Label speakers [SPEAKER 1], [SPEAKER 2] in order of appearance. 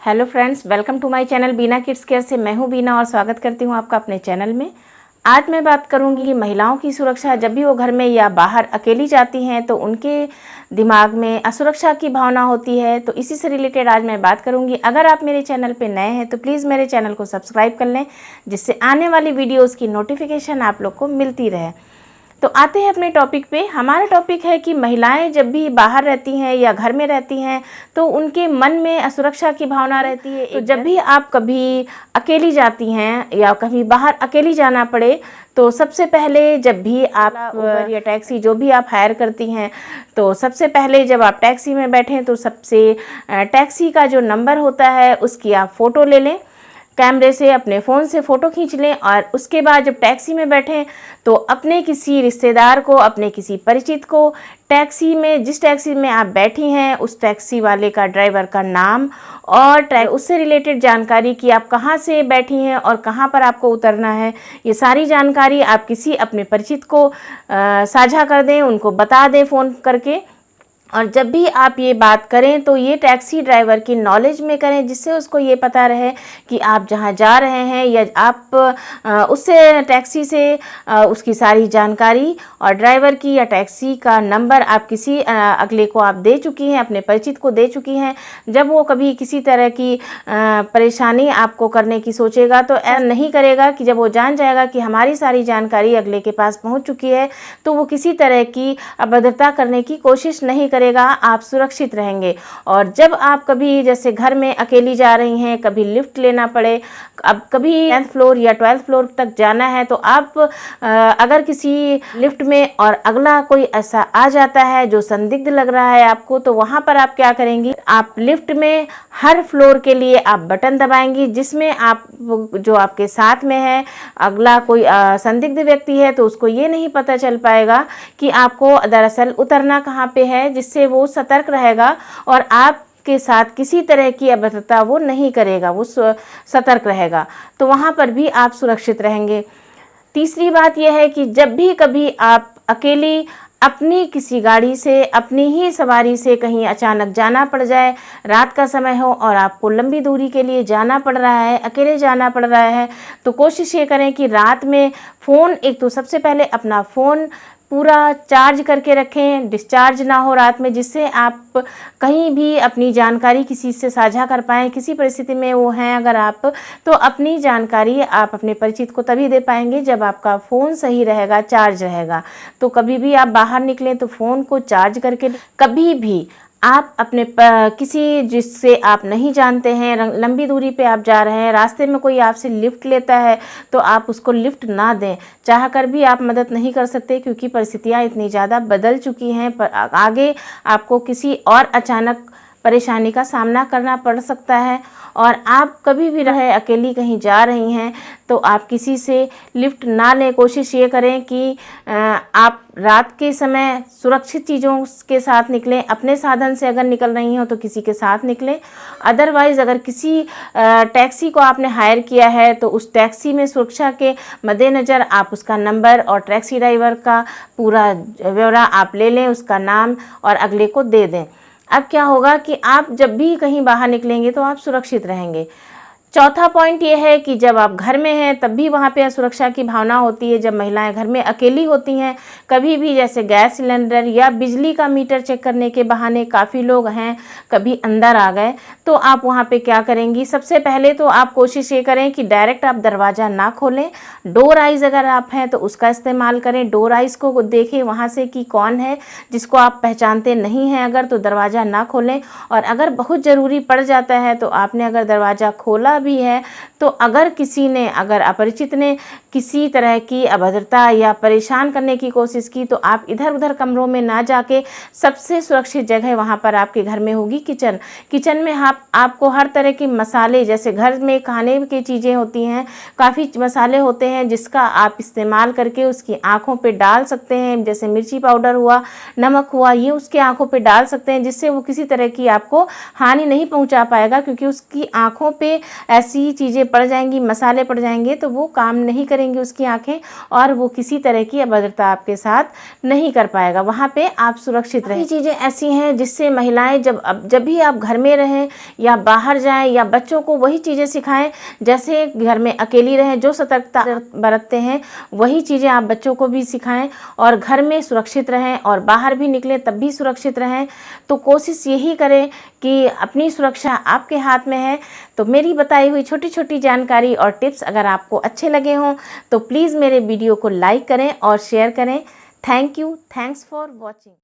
[SPEAKER 1] Hello friends, welcome to my channel Beena kids care से। मैं हूं बीना और स्वागत करती हूं आपका अपने चैनल में। आज मैं बात करूंगी कि महिलाओं की सुरक्षा। जब भी वो घर में या बाहर अकेली जाती हैं तो उनके दिमाग में असुरक्षा की भावना होती है। तो इसी से रिलेटेड आज मैं बात करूंगी। अगर आप मेरे चैनल पे नए हैं तो प्लीज़ मेरे चैनल को सब्सक्राइब कर लें, जिससे आने वाली वीडियोज़ की नोटिफिकेशन आप लोग को मिलती रहे। तो आते हैं अपने टॉपिक पे। हमारा टॉपिक है कि महिलाएं जब भी बाहर रहती हैं या घर में रहती हैं तो उनके मन में असुरक्षा की भावना रहती है। तो जब भी आप कभी अकेली जाती हैं या कभी बाहर अकेली जाना पड़े तो सबसे पहले जब भी आप उबर या टैक्सी जो भी आप हायर करती हैं तो सबसे पहले जब आप टैक्सी में बैठें तो सबसे टैक्सी का जो नंबर होता है उसकी आप फ़ोटो ले लें, कैमरे से अपने फ़ोन से फ़ोटो खींच लें। और उसके बाद जब टैक्सी में बैठें तो अपने किसी रिश्तेदार को, अपने किसी परिचित को टैक्सी में, जिस टैक्सी में आप बैठी हैं उस टैक्सी वाले का, ड्राइवर का नाम और उससे रिलेटेड जानकारी कि आप कहाँ से बैठी हैं और कहाँ पर आपको उतरना है, ये सारी जानकारी आप किसी अपने परिचित को साझा कर दें, उनको बता दें फ़ोन करके। और जब भी आप ये बात करें तो ये टैक्सी ड्राइवर की नॉलेज में करें, जिससे उसको ये पता रहे कि आप जहाँ जा रहे हैं या आप उससे टैक्सी से उसकी सारी जानकारी और ड्राइवर की या टैक्सी का नंबर आप किसी अगले को आप दे चुकी हैं, अपने परिचित को दे चुकी हैं। जब वो कभी किसी तरह की परेशानी आपको करने की सोचेगा तो ऐसा नहीं करेगा कि जब वो जान जाएगा कि हमारी सारी जानकारी अगले के पास पहुँच चुकी है तो वो किसी तरह की अभद्रता करने की कोशिश नहीं करेगा। आप सुरक्षित रहेंगे। और जब आप कभी जैसे घर में अकेली जा रही हैं, कभी लिफ्ट लेना पड़े, अब कभी 10th फ्लोर या 12th फ्लोर तक जाना है तो आप अगर किसी लिफ्ट में और अगला कोई ऐसा आ जाता है जो संदिग्ध लग रहा है आपको, तो वहाँ पर आप क्या करेंगी, आप लिफ्ट में हर फ्लोर के लिए आप बटन दबाएंगी, जिसमें आप जो आपके साथ में है अगला कोई संदिग्ध व्यक्ति है तो उसको ये नहीं पता चल पाएगा कि आपको दरअसल उतरना कहाँ पे है, जिससे वो सतर्क रहेगा और आप के साथ किसी तरह की अभद्रता वो नहीं करेगा, वो सतर्क रहेगा। तो वहाँ पर भी आप सुरक्षित रहेंगे। तीसरी बात यह है कि जब भी कभी आप अकेली अपनी किसी गाड़ी से, अपनी ही सवारी से कहीं अचानक जाना पड़ जाए, रात का समय हो और आपको लंबी दूरी के लिए जाना पड़ रहा है, अकेले जाना पड़ रहा है, तो कोशिश ये करें कि रात में फ़ोन, एक तो सबसे पहले अपना फ़ोन पूरा चार्ज करके रखें, डिस्चार्ज ना हो रात में, जिससे आप कहीं भी अपनी जानकारी किसी से साझा कर पाएँ। किसी परिस्थिति में वो हैं अगर आप, तो अपनी जानकारी आप अपने परिचित को तभी दे पाएंगे जब आपका फ़ोन सही रहेगा, चार्ज रहेगा। तो कभी भी आप बाहर निकलें तो फ़ोन को चार्ज करके, कभी भी आप अपने किसी जिससे आप नहीं जानते हैं, लंबी दूरी पे आप जा रहे हैं, रास्ते में कोई आपसे लिफ्ट लेता है तो आप उसको लिफ्ट ना दें। चाह कर भी आप मदद नहीं कर सकते क्योंकि परिस्थितियाँ इतनी ज़्यादा बदल चुकी हैं, पर आगे आपको किसी और अचानक परेशानी का सामना करना पड़ सकता है। और आप कभी भी रहे अकेली कहीं जा रही हैं तो आप किसी से लिफ्ट ना लें। कोशिश ये करें कि आप रात के समय सुरक्षित चीज़ों के साथ निकलें। अपने साधन से अगर निकल रही हो तो किसी के साथ निकलें। अदरवाइज़ अगर किसी टैक्सी को आपने हायर किया है तो उस टैक्सी में सुरक्षा के मद्देनज़र आप उसका नंबर और टैक्सी ड्राइवर का पूरा ब्यौरा आप ले लें, उसका नाम, और अगले को दे दें। अब क्या होगा कि आप जब भी कहीं बाहर निकलेंगे तो आप सुरक्षित रहेंगे। चौथा पॉइंट ये है कि जब आप घर में हैं तब भी वहाँ पे असुरक्षा की भावना होती है। जब महिलाएं घर में अकेली होती हैं, कभी भी जैसे गैस सिलेंडर या बिजली का मीटर चेक करने के बहाने काफ़ी लोग हैं कभी अंदर आ गए, तो आप वहाँ पे क्या करेंगी, सबसे पहले तो आप कोशिश ये करें कि डायरेक्ट आप दरवाज़ा ना खोलें। डोर आइज़ अगर आप हैं तो उसका इस्तेमाल करें। डोर आइज़ को देखें वहाँ से कि कौन है, जिसको आप पहचानते नहीं हैं अगर, तो दरवाज़ा ना खोलें। और अगर बहुत ज़रूरी पड़ जाता है तो आपने अगर दरवाज़ा खोला भी है तो अगर किसी ने, अगर अपरिचित ने किसी तरह की अभद्रता या परेशान करने की कोशिश की तो आप इधर उधर कमरों में ना जाके, सबसे सुरक्षित जगह वहाँ पर आपके घर में होगी किचन। किचन में आपको हर तरह के मसाले, जैसे घर में खाने की चीज़ें होती हैं, काफ़ी मसाले होते हैं जिसका आप इस्तेमाल करके उसकी आँखों पे डाल सकते हैं। जैसे मिर्ची पाउडर हुआ, नमक हुआ, ये उसके आँखों पे डाल सकते हैं, जिससे वो किसी तरह की आपको हानि नहीं पहुँचा पाएगा क्योंकि उसकी आँखों पे ऐसी चीज़ें पड़ जाएंगी, मसाले पड़ जाएंगे तो वो काम नहीं करेंगी उसकी आँखें और वो किसी तरह की अभद्रता आपके साथ नहीं कर पाएगा। वहाँ पे आप सुरक्षित रहें। चीज़ें ऐसी हैं जिससे महिलाएं जब भी आप घर में रहें या बाहर जाएं या बच्चों को वही चीज़ें सिखाएं, जैसे घर में अकेली रहें, जो सतर्कता बरतते हैं वही चीज़ें आप बच्चों को भी सिखाएं और घर में सुरक्षित रहें और बाहर भी निकलें तब भी सुरक्षित रहें। तो कोशिश यही करें कि अपनी सुरक्षा आपके हाथ में है। तो मेरी बताई हुई छोटी छोटी जानकारी और टिप्स अगर आपको अच्छे लगे हों तो प्लीज़ मेरे वीडियो को लाइक करें और शेयर करें। Thank you, thanks for watching.